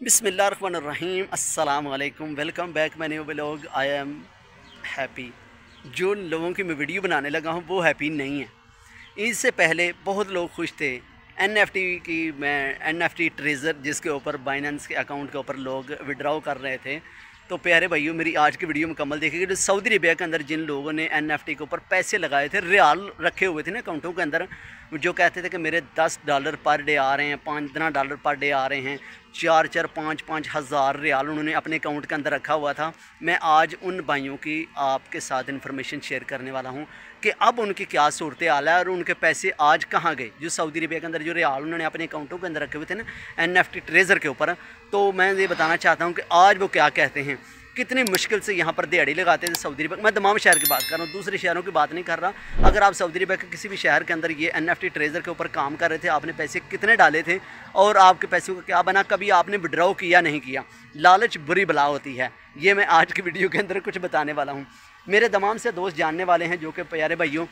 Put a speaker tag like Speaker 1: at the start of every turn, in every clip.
Speaker 1: बिस्मिल्लाहिर्रहमानिर्रहीम अस्सलाम वालेकुम। Welcome back my new vlog. I am happy. जो लोगों की मैं वीडियो बनाने लगा हूँ वो हैप्पी नहीं है। इससे पहले बहुत लोग खुश थे। एनएफटी की मैं एनएफटी ट्रेजर जिसके ऊपर बाइनेंस के अकाउंट के ऊपर लोग विड्रॉ कर रहे थे। तो प्यारे भाइयों, मेरी आज की वीडियो मुकम्मल देखिएगा। जो सऊदी अरेबिया के अंदर जिन लोगों ने एनएफटी के ऊपर पैसे लगाए थे, रियाल रखे हुए थे ना अकाउंटों के अंदर, जो कहते थे कि मेरे $10 पर डे आ रहे हैं, $15 पर डे आ रहे हैं, 4-4, 5-5 हज़ार रियाल उन्होंने अपने अकाउंट के अंदर रखा हुआ था। मैं आज उन भाइयों की आपके साथ इन्फॉर्मेशन शेयर करने वाला हूं कि अब उनकी क्या सूरत हाल है और उनके पैसे आज कहां गए। जो सऊदी अरेबिया के अंदर जो रियाल उन्होंने अपने अकाउंटों के अंदर रखे हुए थे ना एनएफटी ट्रेजर के ऊपर, तो मैं ये बताना चाहता हूँ कि आज वो क्या कहते हैं। कितनी मुश्किल से यहाँ पर दिहाड़ी लगाते थे सऊदी अरब। मैं तमाम शहर की बात कर रहा हूँ, दूसरे शहरों की बात नहीं कर रहा। अगर आप सऊदी अरब के किसी भी शहर के अंदर ये एनएफटी ट्रेजर के ऊपर काम कर रहे थे, आपने पैसे कितने डाले थे और आपके पैसों का क्या बना, कभी आपने विड्रॉ किया नहीं किया। लालच बुरी बला होती है, ये मैं आज की वीडियो के अंदर कुछ बताने वाला हूँ। मेरे तमाम से दोस्त जानने वाले हैं जो कि प्यारे भाइयों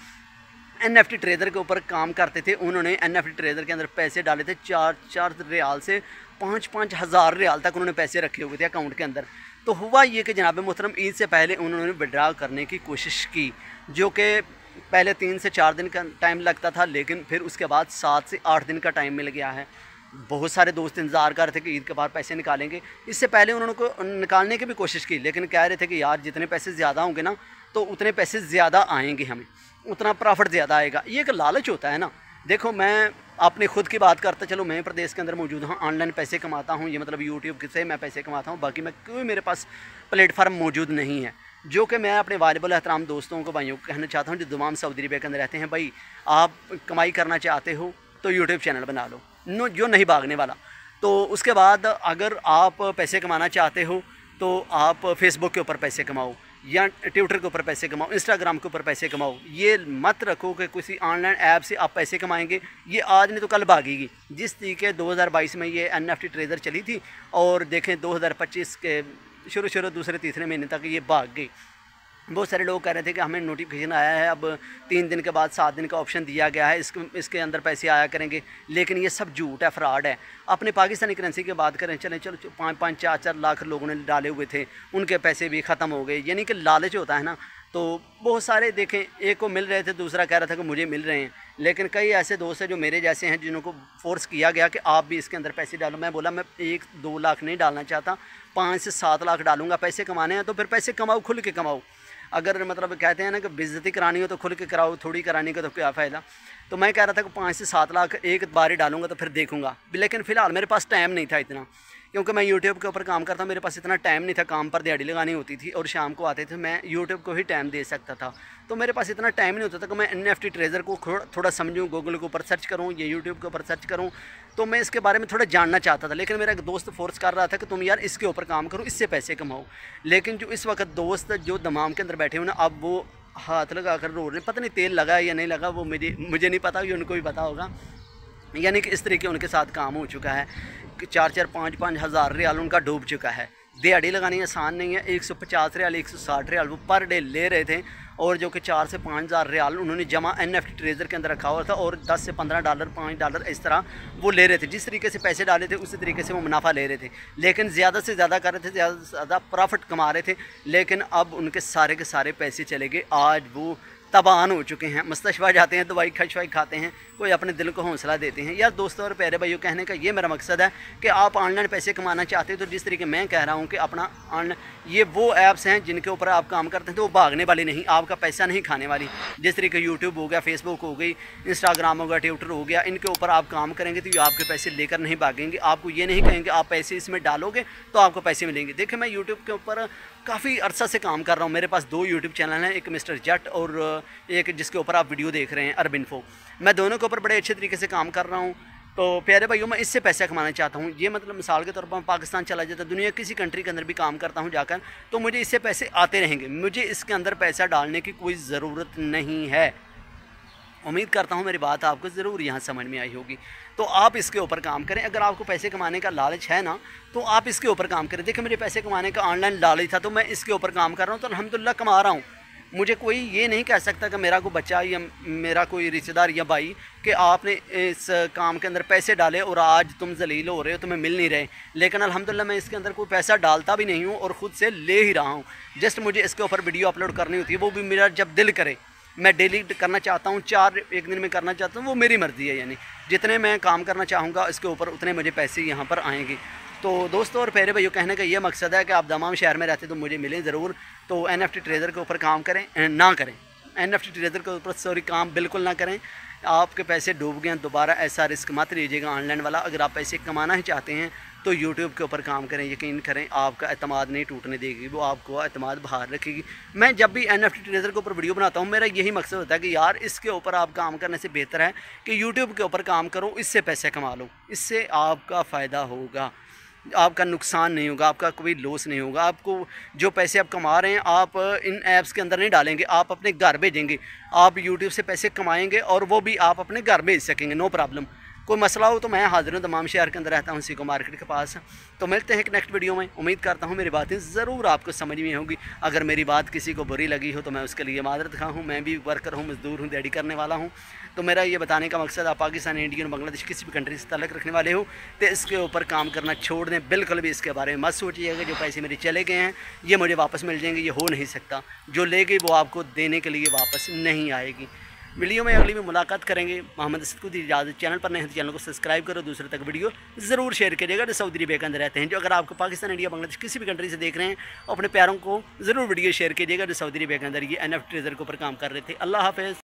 Speaker 1: एनएफटी ट्रेजर के ऊपर काम करते थे। उन्होंने एनएफटी ट्रेजर के अंदर पैसे डाले थे 4-4 रियाल से 5-5 हज़ार रियाल तक उन्होंने पैसे रखे हुए थे अकाउंट के अंदर। तो हुआ ये कि जनाब मोहतरम, ईद से पहले उन्होंने विड्रॉ करने की कोशिश की, जो कि पहले 3 से 4 दिन का टाइम लगता था, लेकिन फिर उसके बाद 7 से 8 दिन का टाइम मिल गया है। बहुत सारे दोस्त इंतज़ार कर रहे थे कि ईद के बाद पैसे निकालेंगे। इससे पहले उन्होंने को निकालने की भी कोशिश की, लेकिन कह रहे थे कि यार जितने पैसे ज़्यादा होंगे ना तो उतने पैसे ज़्यादा आएंगे, हमें उतना प्रॉफिट ज़्यादा आएगा। ये एक लालच होता है ना। देखो, मैं अपनी खुद की बात करता चलो, मैं प्रदेश के अंदर मौजूद हूँ, ऑनलाइन पैसे कमाता हूँ, ये मतलब यूट्यूब से मैं पैसे कमाता हूँ। बाकी मैं कोई मेरे पास प्लेटफार्म मौजूद नहीं है। जो कि मैं अपने वालिबुल एहतराम दोस्तों को, भाइयों को कहना चाहता हूँ जो तमाम सऊदी अरबिया के अंदर रहते हैं, भाई आप कमाई करना चाहते हो तो यूट्यूब चैनल बना लो, जो नहीं भागने वाला। तो उसके बाद अगर आप पैसे कमाना चाहते हो तो आप फेसबुक के ऊपर पैसे कमाओ, या ट्विटर के ऊपर पैसे कमाओ, इंस्टाग्राम के ऊपर पैसे कमाओ। ये मत रखो कि किसी ऑनलाइन ऐप से आप पैसे कमाएंगे, ये आज नहीं तो कल भागेगी। जिस तरीके 2022 में ये एनएफटी ट्रेजर चली थी और देखें 2025 के शुरू दूसरे तीसरे महीने तक ये भाग गई। बहुत सारे लोग कह रहे थे कि हमें नोटिफिकेशन आया है, अब 3 दिन के बाद 7 दिन का ऑप्शन दिया गया है, इसके अंदर पैसे आया करेंगे, लेकिन ये सब झूठ है, फ्रॉड है। अपने पाकिस्तानी करेंसी की बात करें, चलो 5-5, 4-4 लाख लोगों ने डाले हुए थे, उनके पैसे भी ख़त्म हो गए। यानी कि लालच होता है ना। तो बहुत सारे देखें, एक को मिल रहे थे, दूसरा कह रहा था कि मुझे मिल रहे हैं, लेकिन कई ऐसे दोस्त हैं जो मेरे जैसे हैं जिनको फोर्स किया गया कि आप भी इसके अंदर पैसे डालो। मैं बोला मैं 1-2 लाख नहीं डालना चाहता, 5 से 7 लाख डालूंगा। पैसे कमाने हैं तो फिर पैसे कमाओ, खुल के कमाओ। अगर मतलब कहते हैं ना कि बेइज्जती करानी हो तो खुल के कराओ, थोड़ी करानी का तो क्या फ़ायदा। तो मैं कह रहा था कि 5 से 7 लाख एक बार ही डालूंगा तो फिर देखूंगा। लेकिन फ़िलहाल मेरे पास टाइम नहीं था इतना, क्योंकि मैं यूट्यूब के ऊपर काम करता हूँ, मेरे पास इतना टाइम नहीं था। काम पर दिहाड़ी लगानी होती थी और शाम को आते थे, मैं यूट्यूब को ही टाइम दे सकता था। तो मेरे पास इतना टाइम नहीं होता था कि मैं एनएफटी ट्रेजर को थोड़ा समझूँ, गूगल के ऊपर सर्च करूँ, या यूट्यूब के ऊपर सर्च करूँ। तो मैं इसके बारे में थोड़ा जानना चाहता था, लेकिन मेरा एक दोस्त फोर्स कर रहा था कि तुम यार इसके ऊपर काम करो, इससे पैसे कमाओ। लेकिन जो इस वक्त दोस्त जो दमाम के अंदर बैठे हुए ना, अब वो हाथ लगा कर रो रहे, पता नहीं तेल लगा है या नहीं लगा, वो मुझे नहीं पता, ये उनको भी पता होगा। यानी कि इस तरीके उनके साथ काम हो चुका है कि 4-4, 5-5 हज़ार रियाल उनका डूब चुका है। दिहाड़ी लगानी आसान नहीं है। 150 रियाल, 160 रियाल वो पर डे ले रहे थे, और जो कि 4 से 5 हज़ार रियाल उन्होंने जमा एनएफटी ट्रेजर के अंदर रखा हुआ था, और 10 से 15 डॉलर, 5 डॉलर इस तरह वो ले रहे थे। जिस तरीके से पैसे डाले थे उसी तरीके से वो मुनाफा ले रहे थे, लेकिन ज़्यादा से ज़्यादा कर रहे थे, ज़्यादा से ज़्यादा प्रॉफिट कमा रहे थे। लेकिन अब उनके सारे के सारे पैसे चले गए। आज वो तबान हो चुके हैं, मुस्तशफा जाते हैं, दवाई खशवाई खाते हैं, कोई अपने दिल को हौसला देते हैं। यार दोस्तों और प्यारे भाइयों, कहने का ये मेरा मकसद है कि आप ऑनलाइन पैसे कमाना चाहते हो तो जिस तरीके मैं कह रहा हूँ कि अपना ऑनलाइन, ये वो ऐप्स हैं जिनके ऊपर आप काम करते हैं तो वो भागने वाली नहीं, आपका पैसा नहीं खाने वाली। जिस तरीके यूट्यूब हो गया, फेसबुक हो गई, इंस्टाग्राम हो गया, ट्विटर हो गया, इनके ऊपर आप काम करेंगे तो ये आपके पैसे लेकर नहीं भागेंगे। आपको ये नहीं कहेंगे आप पैसे इसमें डालोगे तो आपको पैसे मिलेंगे। देखिए, मैं यूट्यूब के ऊपर काफ़ी अरसा से काम कर रहा हूँ। मेरे पास 2 यूट्यूब चैनल हैं, एक मिस्टर जट और एक जिसके ऊपर आप वीडियो देख रहे हैं, अरब इन्फो। मैं दोनों के ऊपर बड़े अच्छे तरीके से काम कर रहा हूँ। तो प्यारे भाइयों, मैं इससे पैसा कमाना चाहता हूँ। ये मतलब मिसाल के तौर पर पाकिस्तान चला जाता, दुनिया किसी कंट्री के अंदर भी काम करता हूँ जाकर, तो मुझे इससे पैसे आते रहेंगे। मुझे इसके अंदर पैसा डालने की कोई ज़रूरत नहीं है। उम्मीद करता हूँ मेरी बात आपको ज़रूर यहाँ समझ में आई होगी। तो आप इसके ऊपर काम करें। अगर आपको पैसे कमाने का लालच है ना, तो आप इसके ऊपर काम करें। देखिए, मेरे पैसे कमाने का ऑनलाइन लालच था तो मैं इसके ऊपर काम कर रहा हूँ, तो अल्हम्दुलिल्लाह कमा रहा हूँ। मुझे कोई ये नहीं कह सकता कि मेरा कोई बच्चा या मेरा कोई रिश्तेदार या भाई कि आपने इस काम के अंदर पैसे डाले और आज तुम जलील हो रहे हो, तुम्हें मिल नहीं रहे। लेकिन अल्हम्दुलिल्लाह मैं इसके अंदर कोई पैसा डालता भी नहीं हूँ और ख़ुद से ले ही रहा हूँ। जस्ट मुझे इसके ऊपर वीडियो अपलोड करनी होती है, वो भी मेरा जब दिल करे। मैं डेली करना चाहता हूँ, 4 एक दिन में करना चाहता हूँ, वो मेरी मर्ज़ी है। यानी जितने मैं काम करना चाहूँगा इसके ऊपर उतने मुझे पैसे यहाँ पर आएंगे। तो दोस्तों और प्यारे भाइयों, कहने का ये मकसद है कि आप दमाम शहर में रहते तो मुझे मिलें ज़रूर। तो NFT ट्रेडर के ऊपर काम करें ना करें, NFT ट्रेडर के ऊपर काम बिल्कुल ना करें। आपके पैसे डूब गए, दोबारा ऐसा रिस्क मत लीजिएगा ऑनलाइन वाला। अगर आप पैसे कमाना ही चाहते हैं तो यूट्यूब के ऊपर काम करें, यकीन करें आपका एतमाद नहीं टूटने देगी, वो आपको एतमाद बाहर रखेगी। मैं जब भी NFT ट्रेडर के ऊपर वीडियो बनाता हूँ मेरा यही मकसद होता है कि यार इसके ऊपर आप काम करने से बेहतर है कि यूट्यूब के ऊपर काम करो, इससे पैसे कमा लो, इससे आपका फ़ायदा होगा, आपका नुकसान नहीं होगा, आपका कोई लॉस नहीं होगा। आपको जो पैसे आप कमा रहे हैं आप इन ऐप्स के अंदर नहीं डालेंगे, आप अपने घर भेजेंगे। आप यूट्यूब से पैसे कमाएंगे और वो भी आप अपने घर भेज सकेंगे, नो प्रॉब्लम। कोई मसला हो तो मैं हाजिर हूँ, तमाम शहर के अंदर रहता हूँ, सीको मार्केट के पास। तो मिलते हैं एक नेक्स्ट वीडियो में। उम्मीद करता हूँ मेरी बातें ज़रूर आपको समझ में होगी। अगर मेरी बात किसी को बुरी लगी हो तो मैं उसके लिए मादरत खा हूँ। मैं भी वर्कर हूँ, मज़दूर हूँ, दिहाड़ी करने वाला हूँ। तो मेरा ये बताने का मकसद, आप पाकिस्तान, इंडियन, बांग्लादेश किसी भी कंट्री से ताल्लुक़ रखने वाले हो तो इसके ऊपर काम करना छोड़ दें। बिल्कुल भी इसके बारे में मत सोचिएगा जो पैसे मेरे चले गए हैं ये मुझे वापस मिल जाएंगे, ये हो नहीं सकता। जो ले गई वो आपको देने के लिए वापस नहीं आएगी। वीडियो में अगली में मुलाकात करेंगे। मोहम्मद असद को दी इजाज़त। चैनल पर नए हैं तो चैनल को सब्सक्राइब करो, दूसरे तक वीडियो ज़रूर शेयर करिएगा जो सऊदी अरब के अंदर रहते हैं। जो अगर आपको पाकिस्तान, इंडिया, बांग्लादेश किसी भी कंट्री से देख रहे हैं अपने प्यारों को ज़रूर वीडियो शेयर कीजिएगा जो सऊदी अरब के अंदर ये NFT ट्रेडर के ऊपर काम कर रहे थे। अल्लाह हाफ़िज़।